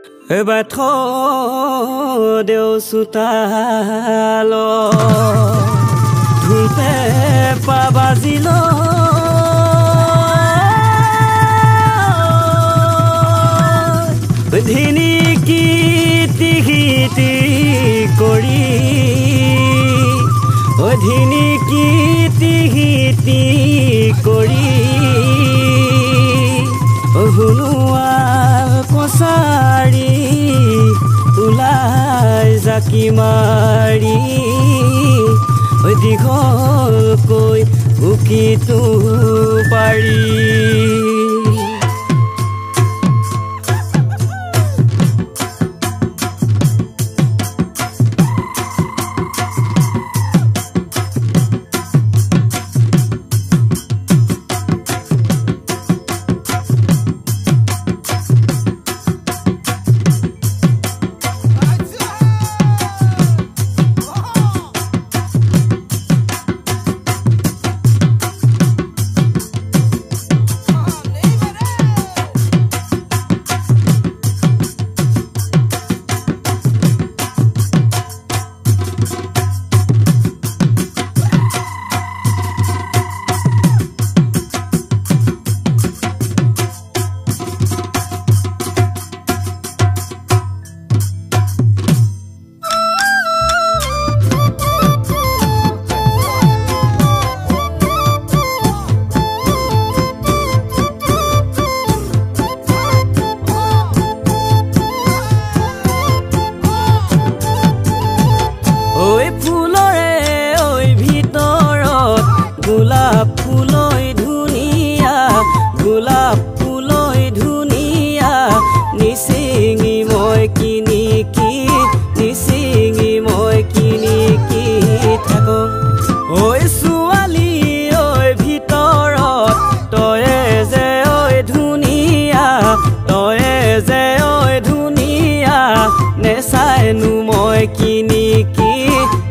এবাৰ দেও চোতাল ধুলতে পাবাজিল ধিনি কীৰ্তি কৰি ধিনি কীৰ্তি কৰি শুনোৱাল কছাৰী ওলাই জাকি মাৰি দীঘলকৈ উকিটো পাৰি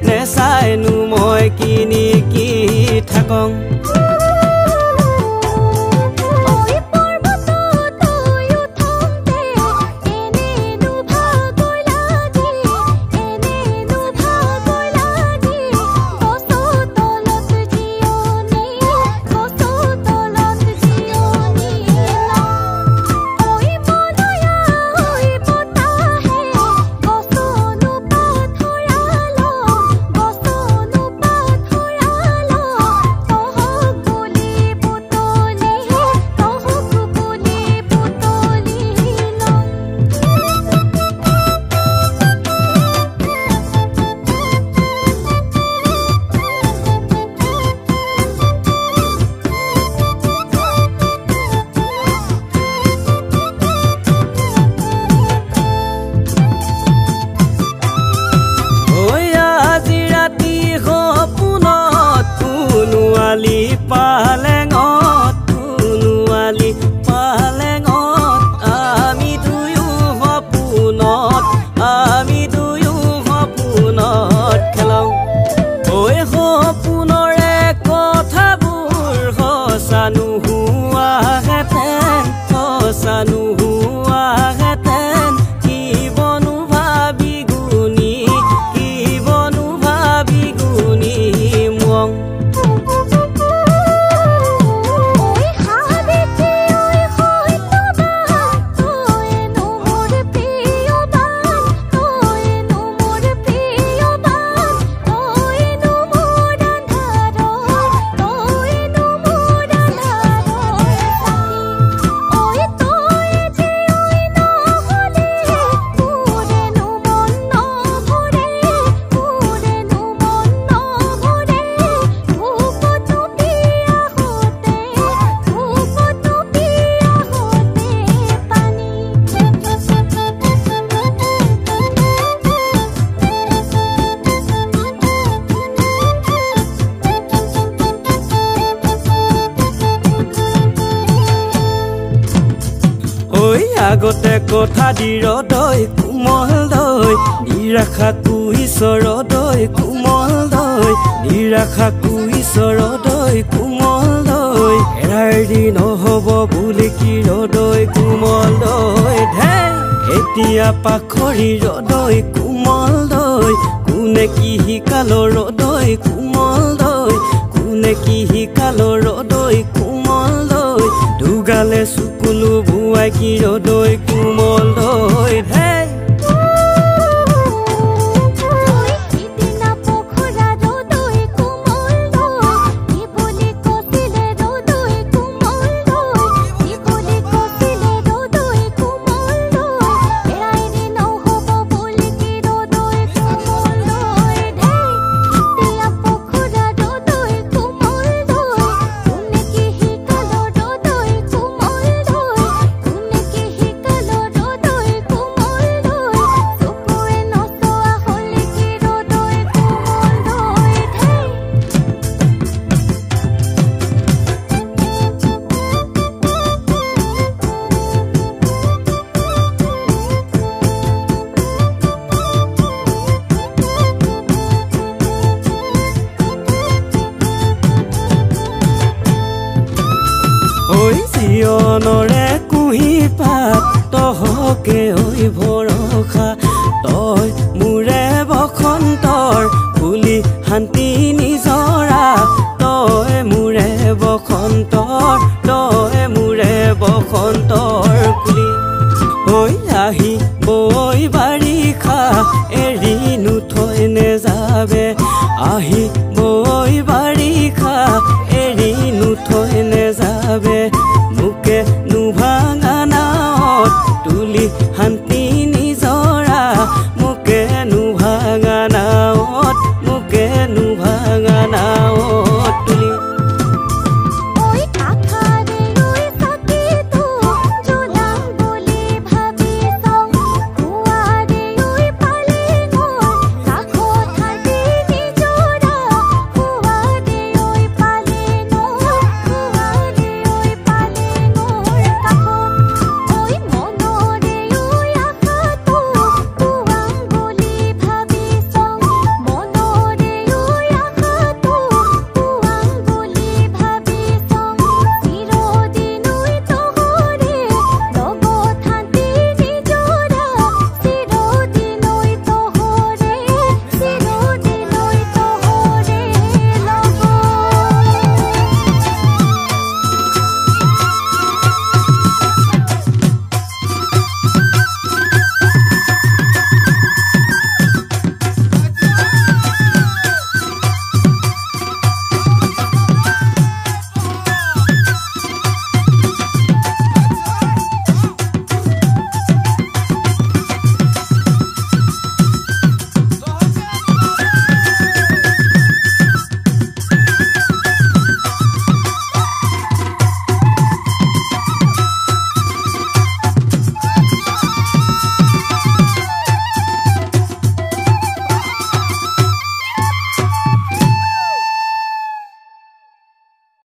নেচাইনো মই কিনি কি থাকং আগতে কথা দিৰদৈ কোমল দৈ নিৰাখা কুইছৰ দৈ কোমল দৈ নিৰাখা কুইছৰ দৈ কোমল দৈ এৰাৰি নহব বুলি কি দৈ কোমল দৈ ঢে এতিয়া পাখৰি ৰদৈ কোমল দৈ কোনে কি শিকাল ৰদৈ কোমল দৈ কোনে কি শিকাল ৰদৈ কোমল দৈ দুগালে চুকুলো বুৱাই কি ৰদৈ কোমল দৈ হে ঐ জিয়নৰে কুহি পাত তহকে ঐ ভৰসা তই মোৰে বসন্তৰ ফুলি শান্তি নিজৰা তই মোৰে বসন্তৰ তই মোৰে বসন্তৰ ফুলি ঐ আহি বৈ বাৰিষা এৰি নুথৈ নেযাবে আহি বৈ